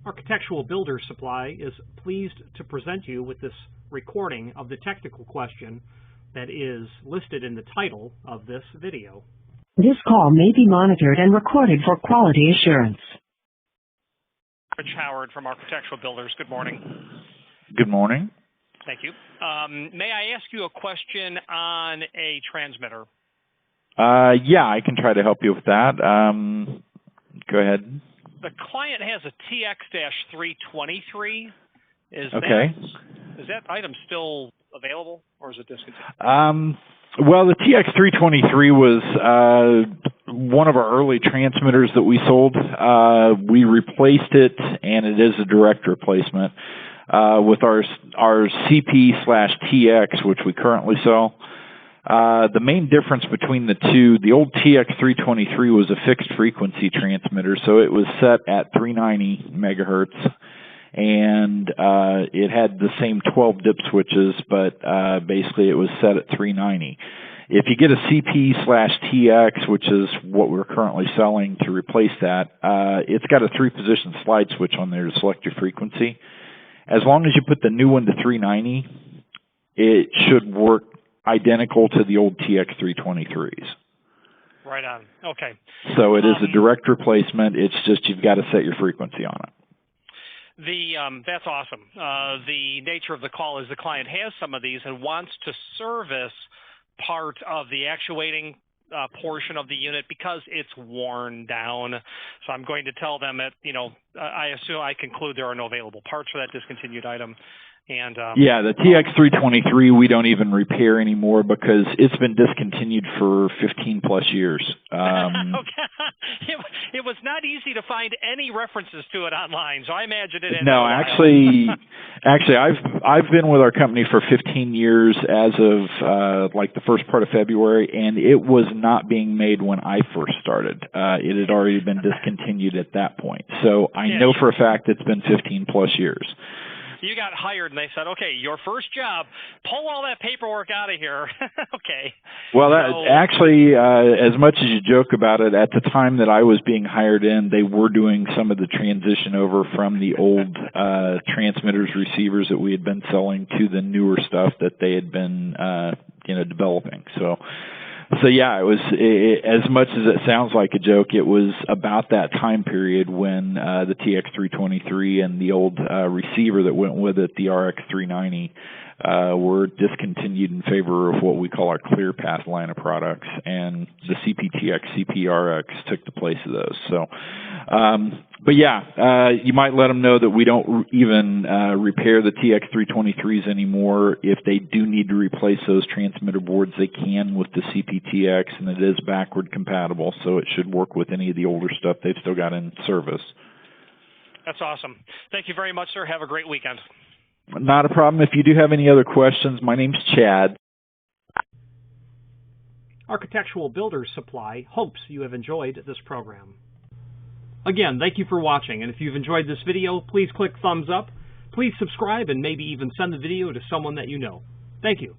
Architectural Builders Supply is pleased to present you with this recording of the technical question that is listed in the title of this video. This call may be monitored and recorded for quality assurance. Rich Howard from Architectural Builders. Good morning. Good morning. Thank you. May I ask you a question on a transmitter? Yeah, I can try to help you with that. Go ahead. The client has a TX-323. Is that item still available, or is it discontinued? Well, the TX-323 was one of our early transmitters that we sold. We replaced it, and it is a direct replacement with our CP/TX, which we currently sell. The main difference between the two, the old TX-323 was a fixed frequency transmitter, so it was set at 390 megahertz, and it had the same 12 dip switches, but basically it was set at 390. If you get a CP/TX, which is what we're currently selling to replace that, it's got a 3-position slide switch on there to select your frequency. As long as you put the new one to 390, it should work identical to the old TX-323s. Right on. Okay. So it is a direct replacement. It's just you've got to set your frequency on it. That's awesome. The nature of the call is the client has some of these and wants to service part of the actuating portion of the unit because it's worn down. So I'm going to tell them that, I conclude there are no available parts for that discontinued item. And yeah, the TX-323 we don't even repair anymore because it's been discontinued for 15 plus years. Okay. It was not easy to find any references to it online, so I imagine it. No, actually, I've been with our company for 15 years as of like the first part of February, and it was not being made when I first started. It had already been discontinued at that point. So I know for a fact it's been 15 plus years. You got hired, and they said, okay, your first job, pull all that paperwork out of here. Okay. Well, actually, as much as you joke about it, at the time that I was being hired in, they were doing some of the transition over from the old transmitters, receivers that we had been selling to the newer stuff that they had been, developing. So yeah, it was as much as it sounds like a joke. It was about that time period when the TX-323 and the old receiver that went with it, the RX-390, were discontinued in favor of what we call our ClearPath line of products, and the CP-TX, CP-RX took the place of those. So, but yeah, you might let them know that we don't even repair the TX-323s anymore. If they do need to replace those transmitter boards, they can with the CP-TX, and it is backward compatible, so it should work with any of the older stuff they've still got in service. That's awesome. Thank you very much, sir. Have a great weekend. Not a problem. If you do have any other questions, my name's Chad. Architectural Builders Supply hopes you have enjoyed this program. Again, thank you for watching, and if you've enjoyed this video, please click thumbs up, please subscribe, and maybe even send the video to someone that you know. Thank you.